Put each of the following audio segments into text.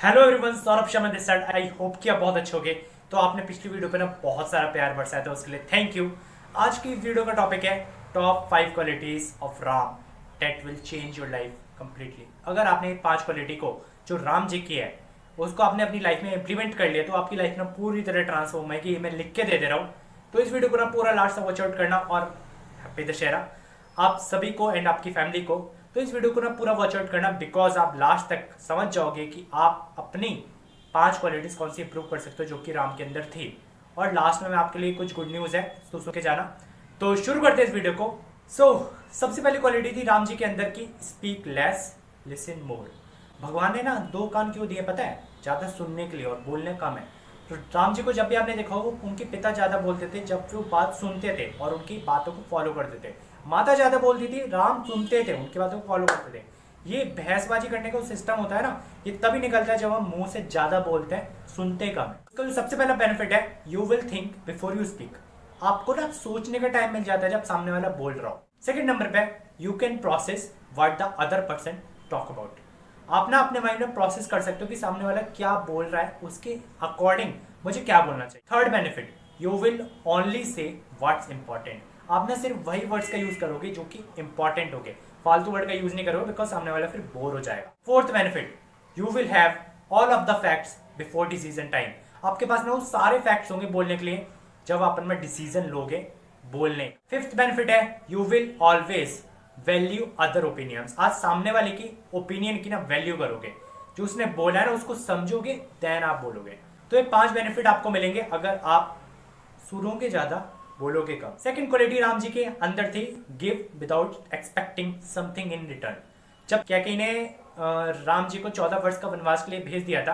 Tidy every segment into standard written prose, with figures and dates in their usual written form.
Hello everyone, Saurabh Sharma this side. I hope कि आप बहुत अच्छे होगे। तो आपने पिछली वीडियो पे ना बहुत सारा प्यार बरसाया था, उसके लिए थैंक यू। आज की वीडियो का टॉपिक है top 5 qualities of Ram that will change your life completely. अगर आपने 5 क्वालिटी को जो राम जी की है उसको आपने अपनी लाइफ में इंप्लीमेंट कर लिया तो आपकी लाइफ ना पूरी तरह ट्रांसफॉर्म है। कि ये मैं लिख के दे रहा हूँ, तो इस वीडियो को ना पूरा लास्ट तक वॉच आउट करना। और हैप्पी दशहरा आप सभी को एंड आपकी फैमिली को। तो इस वीडियो को ना पूरा वॉच आउट करना, बिकॉज आप लास्ट तक समझ जाओगे कि आप अपनी 5 क्वालिटीज कौन सी इंप्रूव कर सकते हो जो कि राम के अंदर थी। और लास्ट में मैं आपके लिए कुछ गुड न्यूज है, तो सुन के जाना। तो शुरू करते हैं इस वीडियो को। सबसे पहली क्वालिटी थी राम जी के अंदर की, स्पीक लेस लिसन मोर। भगवान ने ना 2 कान क्यों दिए पता है? ज्यादा सुनने के लिए और बोलने कम है। तो राम जी को जब भी आपने देखा हो, उनके पिता ज्यादा बोलते थे जब वो बात सुनते थे और उनकी बातों को फॉलो करते थे। माता ज्यादा बोलती थी, राम सुनते थे, उनकी बातों को फॉलो करते थे। ये बहसबाजी करने का सिस्टम होता है ना, ये तभी निकलता है जब हम मुंह से ज्यादा बोलते हैं, सुनते कम है। इसका जो सबसे पहला बेनिफिट है, you will think before you speak. आपको ना सोचने का टाइम मिल जाता है जब सामने वाला बोल रहा हो। सेकंड नंबर पे, you can process what the other person talk about. आप ना अपने माइंड में प्रोसेस कर सकते हो कि सामने वाला क्या बोल रहा है, उसके अकॉर्डिंग मुझे क्या बोलना चाहिए। Third benefit, you will only say what's important. आप ना सिर्फ वही वर्ड्स का यूज करोगे जो कि इंपॉर्टेंट हो गए, फालतू वर्ड का यूज नहीं करोगे, बिकॉज सामने वाला फिर बोर हो जाएगा। Fourth benefit, you will have all of the facts before decision time. आपके पास ना वो सारे फैक्ट्स होंगे बोलने के लिए जब आप में डिसीजन लोगे बोलने। फिफ्थ बेनिफिट है, you will always value other opinions. आज सामने वाले की ओपिनियन की ना वैल्यू करोगे, जो उसने बोला है ना उसको समझोगे, देन आप बोलोगे। तो ये 5 बेनिफिट आपको मिलेंगे अगर आप सुनोगे ज्यादा, बोलोगे कम। सेकंड क्वालिटी राम जी के अंदर थी, give without expecting something in return. जब कैकेयी ने राम जी को 14 वर्ष का वनवास के लिए भेज दिया था,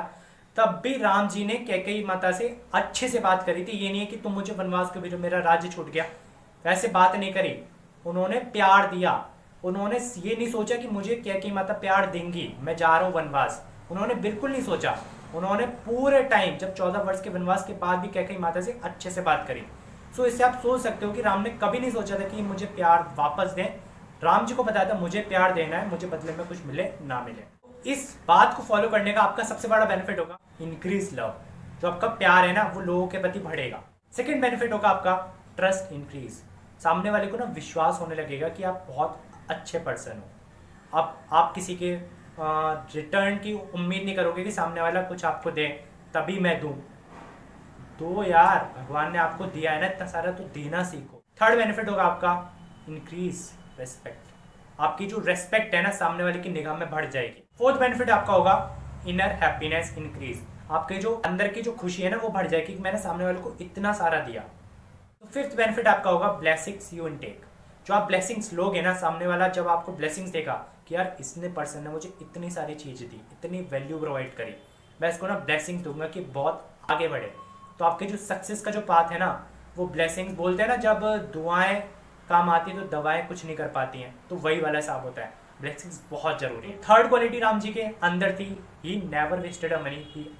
तब भी राम जी ने कैकेयी माता से अच्छे से बात करी थी। ये नहीं है कि तुम मुझे वनवास क्यों भेजो, मेरा राज्य छूट गया, वैसे बात नहीं करी। उन्होंने प्यार दिया। उन्होंने ये नहीं सोचा कि मुझे कैकेयी माता प्यार देंगी, मैं जा रहा हूँ वनवास। उन्होंने बिल्कुल नहीं सोचा। उन्होंने पूरे टाइम, जब 14 वर्ष के वनवास के बाद भी कैकेयी माता से अच्छे से बात करी। सो इससे आप सोच सकते हो कि राम ने कभी नहीं सोचा था कि मुझे प्यार वापस दें। राम जी को पता था मुझे प्यार देना है, मुझे बदले में कुछ मिले ना मिले। इस बात को फॉलो करने का आपका सबसे बड़ा बेनिफिट होगा इंक्रीज लव। जो आपका प्यार है ना वो लोगों के प्रति बढ़ेगा। सेकेंड बेनिफिट होगा आपका ट्रस्ट इंक्रीज। सामने वाले को ना विश्वास होने लगेगा कि आप बहुत अच्छे पर्सन हो। आप किसी के रिटर्न की उम्मीद नहीं करोगे कि सामने वाला कुछ आपको दे तभी मैं दूं। तो यार भगवान ने आपको दिया है ना इतना सारा, तो देना सीखो। थर्ड बेनिफिट होगा आपका इंक्रीज रेस्पेक्ट। आपकी जो रेस्पेक्ट है ना सामने वाले की निगाह में बढ़ जाएगी। फोर्थ बेनिफिट आपका होगा इनर हैप्पीनेस इंक्रीज। आपके जो अंदर की जो खुशी है ना वो बढ़ जाएगी कि मैंने सामने वाले को इतना सारा दिया। तो फिफ्थ बेनिफिट आपका होगा ब्लेसिंग्स यू इनटेक। जो आप ब्लेसिंग्स लोगे ना, सामने वाला जब आपको ब्लेसिंग्स देगा कि यार इसने पर्सन ने मुझे इतनी सारी चीजें दी, इतनी वैल्यू प्रोवाइड करी, मैं इसको ना ब्लेसिंग्स दूंगा कि बहुत आगे बढ़े। तो आपके जो सक्सेस का जो पाथ है ना, वो ब्लेसिंग्स बोलते हैं ना, जब दुआएं काम आती है तो दवाएं कुछ नहीं कर पाती हैं, तो वही वाला हिसाब होता है। ब्लेसिंग्स बहुत जरूरी है। थर्ड क्वालिटी राम जी के अंदर थी, he never wasted a money,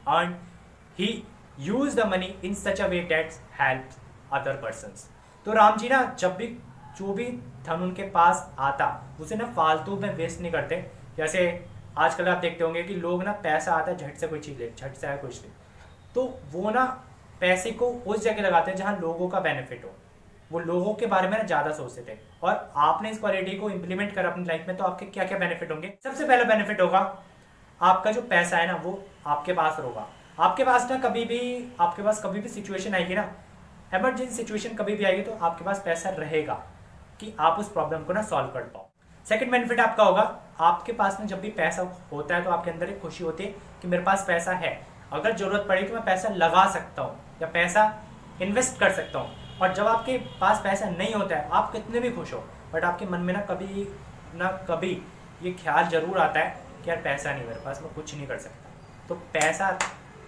he used the money in such a way that help other persons. तो राम जी ना जब भी जो भी धन उनके पास आता उसे ना फालतू में वेस्ट नहीं करते। जैसे आजकल आप देखते होंगे कि लोग ना पैसा आता है झट से कोई चीज ले, झट से आया कुछ नहीं, तो वो ना पैसे को उस जगह लगाते हैं जहां लोगों का बेनिफिट हो। वो लोगों के बारे में ना ज्यादा सोचते थे। और आपने इस क्वालिटी को इंप्लीमेंट करा अपनी लाइफ में, तो आपके क्या क्या बेनिफिट होंगे। सबसे पहला बेनिफिट होगा आपका जो पैसा है ना वो आपके पास होगा। आपके पास ना कभी भी सिचुएशन आएगी ना, इमरजेंसी सिचुएशन कभी भी आएगी, तो आपके पास पैसा रहेगा कि आप उस प्रॉब्लम को ना सॉल्व कर पाओ। सेकंड बेनिफिट आपका होगा, आपके पास में जब भी पैसा होता है तो आपके अंदर एक खुशी होती है कि मेरे पास पैसा है, अगर जरूरत पड़े तो मैं पैसा लगा सकता हूँ या पैसा इन्वेस्ट कर सकता हूँ। और जब आपके पास पैसा नहीं होता है, आप कितने भी खुश हो, बट आपके मन में ना कभी ये ख्याल जरूर आता है कि यार पैसा नहीं मेरे पास, मैं कुछ नहीं कर सकता। तो पैसा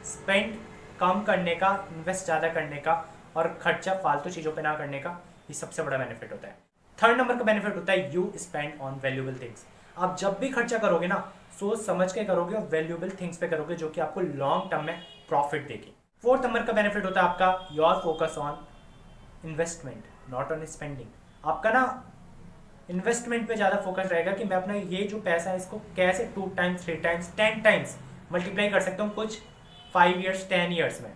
स्पेंड कम करने का, इन्वेस्ट ज़्यादा करने का और खर्चा फालतू चीज़ों पे ना करने का, ये सबसे बड़ा बेनिफिट होता है। थर्ड नंबर का बेनिफिट होता है you spend on valuable things. आप जब भी खर्चा करोगे ना सोच समझ के करोगे और वैल्यूएबल थिंग्स पे करोगे जो कि आपको लॉन्ग टर्म में प्रॉफिट देगी। फोर्थ नंबर का बेनिफिट होता है आपका your focus on investment not on spending. आपका ना इन्वेस्टमेंट पे ज़्यादा फोकस रहेगा कि मैं अपना ये जो पैसा है इसको कैसे 2 टाइम्स 3 टाइम्स 10 टाइम्स मल्टीप्लाई कर सकता हूँ कुछ 5 ईयर्स 10 ईयर्स में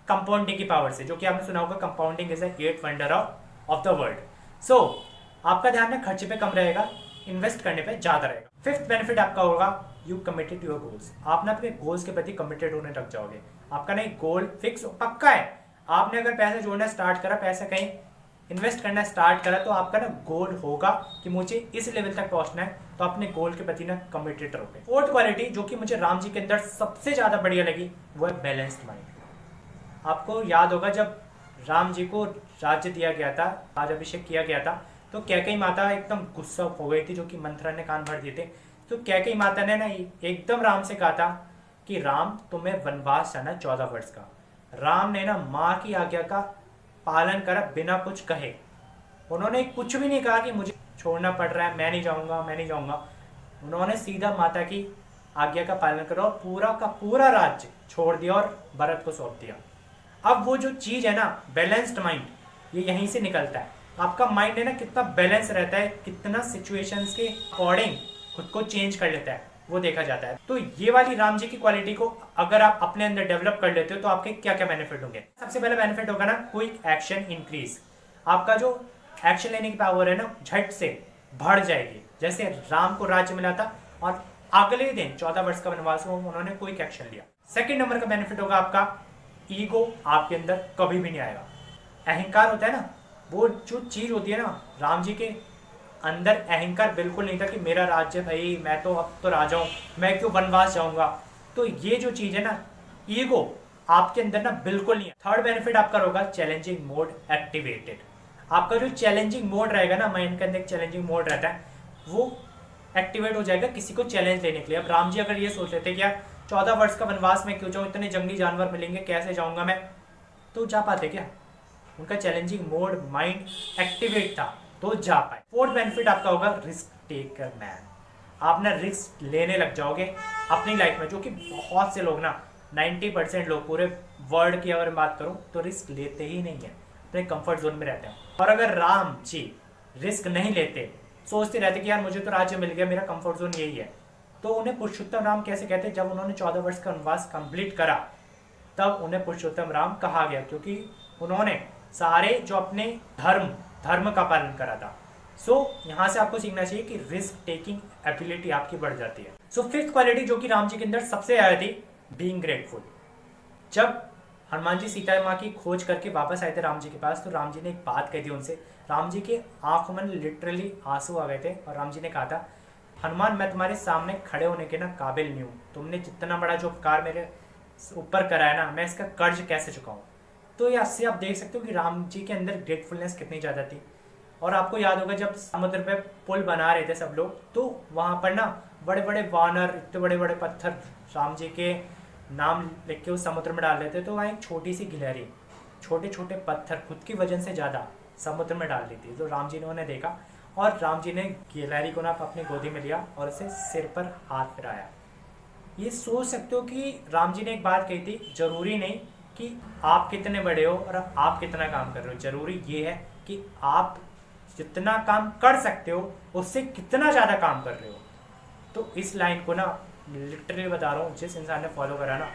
कंपाउंडिंग की पावर से, जो कि आपने सुना होगा compounding is the 8th wonder of the world. So आपका ध्यान ना खर्चे पे कम रहेगा, इन्वेस्ट करने पे ज्यादा रहेगा। फिफ्थ बेनिफिट आपका होगा you committed to your goals. आप ना अपने गोल्स के प्रति कमिटेड होने लग जाओगे। आपका ना एक गोल फिक्स पक्का है। आपने अगर पैसे जोड़ना स्टार्ट करा, पैसे कहीं इन्वेस्ट करना स्टार्ट करा, तो आपका ना गोल होगा कि मुझे इस लेवल तक पहुंचना है, तो अपने गोल के प्रति ना कमिटेड रहोगे। फोर्थ क्वालिटी जो कि मुझे राम जी के अंदर सबसे ज्यादा बढ़िया लगी वो है बैलेंस्ड माइंड। आपको याद होगा जब राम जी को राज्य दिया गया था, राज्याभिषेक किया गया था, तो कैकेयी माता एकदम गुस्सा हो गई थी, जो कि मंथरा ने कान भर दिए थे। तो कैकेयी माता ने ना एकदम राम से कहा था कि राम तुम्हें वनवास जाना 14 वर्ष का। राम ने ना माँ की आज्ञा का पालन करा बिना कुछ कहे। उन्होंने कुछ भी नहीं कहा कि मुझे छोड़ना पड़ रहा है, मैं नहीं जाऊंगा, मैं नहीं जाऊंगा। उन्होंने सीधा माता की आज्ञा का पालन करा और पूरा का पूरा राज्य छोड़ दिया और भरत को सौंप दिया। अब वो जो चीज है ना बैलेंस्ड माइंड, ये यहीं से निकलता है। आपका माइंड है ना कितना बैलेंस रहता है, कितना सिचुएशंस के अकॉर्डिंग खुद को चेंज कर लेता है, वो देखा जाता है। तो ये वाली राम जी की क्वालिटी को अगर आप अपने अंदर डेवलप कर लेते हो तो आपके क्या क्या बेनिफिट होंगे। सबसे पहला बेनिफिट होगा ना क्विक एक्शन इंक्रीज। आपका जो एक्शन लेने की पावर है ना झट से बढ़ जाएगी। जैसे राम को राज्य मिला था और अगले दिन 14 वर्ष का वनवास हुआ, उन्होंने क्विक एक्शन लिया। सेकेंड नंबर का बेनिफिट होगा आपका ईगो आपके अंदर कभी भी नहीं आएगा। अहंकार होता है ना, वो जो चीज होती है ना, राम जी के अंदर अहंकार बिल्कुल नहीं था कि मेरा राज्य भाई, मैं तो अब तो राजा हूं, मैं क्यों वनवास जाऊंगा। तो ये जो चीज है ना ईगो आपके अंदर ना बिल्कुल नहीं है। थर्ड बेनिफिट आपका होगा चैलेंजिंग मोड एक्टिवेटेड। आपका जो चैलेंजिंग मोड रहेगा ना, माइंड के अंदर एक चैलेंजिंग मोड रहता है, वो एक्टिवेट हो जाएगा किसी को चैलेंज लेने के लिए। अब राम जी अगर ये सोच लेते कि यार 14 वर्ष का वनवास में क्यों जाऊं, इतने जंगली जानवर मिलेंगे, कैसे जाऊंगा मैं, तो जा पाते क्या? उनका चैलेंजिंग मोड माइंड एक्टिवेट था तो जा पाए। फोर्थ बेनिफिट आपका होगा रिस्क टेकर मैन। आप ना रिस्क लेने लग जाओगे अपनी लाइफ में, जो कि बहुत से लोग ना 90% लोग पूरे वर्ल्ड की अगर बात करूं तो रिस्क लेते ही नहीं है, अपने कंफर्ट जोन में रहते हैं। और अगर राम जी रिस्क नहीं लेते, सोचते रहते कि यार मुझे तो राज्य मिल गया, मेरा कंफर्ट जोन यही है, तो उन्हें पुरुषोत्तम राम कैसे कहते? जब उन्होंने 14 वर्ष का वनवास कंप्लीट करा तब उन्हें पुरुषोत्तम राम कहा गया, क्योंकि उन्होंने सारे जो अपने धर्म का पालन करा था। सो यहाँ से आपको सीखना चाहिए कि रिस्क टेकिंग एबिलिटी आपकी बढ़ जाती है। सो फिफ्थ क्वालिटी जो कि राम जी के अंदर सबसे ज्यादा थी, बीइंग ग्रेटफुल। जब हनुमान जी सीता माँ की खोज करके वापस आए थे राम जी के पास, तो राम जी ने एक बात कही थी उनसे। राम जी के आंखों में लिटरली आंसू आ गए थे और राम जी ने कहा था, हनुमान मैं तुम्हारे सामने खड़े होने के ना काबिल नहीं हूँ, तुमने जितना बड़ा जो उपकार मेरे ऊपर करा है ना, मैं इसका कर्ज कैसे चुकाऊं। तो इससे आप देख सकते हो कि राम जी के अंदर ग्रेटफुलनेस कितनी ज़्यादा थी। और आपको याद होगा जब समुद्र पे पुल बना रहे थे सब लोग, तो वहाँ पर ना बड़े बड़े वानर, इतने बड़े बड़े पत्थर राम जी के नाम लिख के उस समुद्र में डाल देते, तो वहाँ एक छोटी सी गिलहरी छोटे छोटे पत्थर खुद की वजन से ज़्यादा समुद्र में डाल दी थी। तो राम जी ने उन्हें देखा और राम जी ने गिलहरी को ना अपनी गोदी में लिया और उसे सिर पर हाथ फिराया। ये सोच सकते हो कि राम जी ने एक बात कही थी, जरूरी नहीं कि आप कितने बड़े हो और आप कितना काम कर रहे हो, जरूरी ये है कि आप जितना काम कर सकते हो उससे कितना ज़्यादा काम कर रहे हो। तो इस लाइन को ना लिटरली बता रहा हूँ, जिस इंसान ने फॉलो करा ना,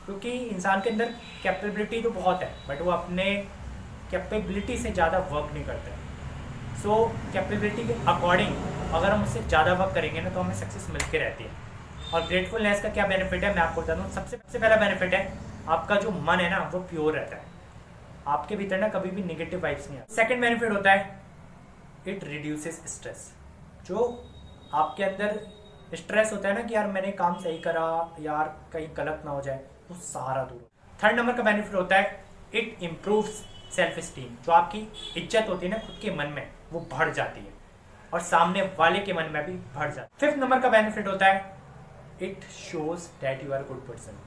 क्योंकि इंसान के अंदर कैपेबिलिटी तो बहुत है बट वो अपने कैपेबिलिटी से ज़्यादा वर्क नहीं करते। सो कैपेबिलिटी के अकॉर्डिंग अगर हम उससे ज़्यादा वर्क करेंगे ना तो हमें सक्सेस मिलती रहती है। और ग्रेटफुलनेस का क्या बेनिफिट है मैं आपको बता दूँ। सबसे पहला बेनिफिट है आपका जो मन है ना वो प्योर रहता है, आपके भीतर ना कभी भी नेगेटिव वाइब्स नहीं आती। सेकंड बेनिफिट होता है इट रिड्यूसेस स्ट्रेस। जो आपके अंदर स्ट्रेस होता है ना कि यार मैंने काम सही करा, यार कहीं गलत ना हो जाए, वो सारा दूर। थर्ड नंबर का बेनिफिट होता है इट इम्प्रूव्स सेल्फ स्टीम। जो आपकी इज्जत होती है ना खुद के मन में, वो बढ़ जाती है और सामने वाले के मन में भी बढ़ जाती है। फिफ्थ नंबर का बेनिफिट होता है it shows that you are good person.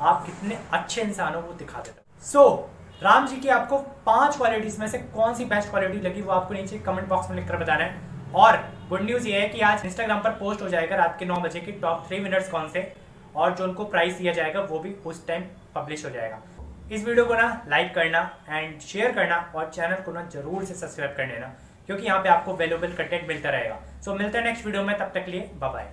आप कितने अच्छे इंसान हो वो दिखा देता है। सो राम जी की आपको 5 क्वालिटीज में से कौन सी बेस्ट क्वालिटी लगी वो आपको नीचे कमेंट बॉक्स में लिखकर बताना है। और गुड न्यूज ये है कि आज इंस्टाग्राम पर पोस्ट हो जाएगा रात के 9 बजे की टॉप 3 विनर्स कौन से, और जो उनको प्राइस दिया जाएगा वो भी उस टाइम पब्लिश हो जाएगा। इस वीडियो को ना लाइक करना एंड शेयर करना और चैनल को ना जरूर से सब्सक्राइब कर लेना, क्योंकि यहाँ पे आपको वैल्यूएबल कंटेंट मिलता रहेगा। सो मिलते हैं नेक्स्ट वीडियो में, तब तक लिए बाय बाय।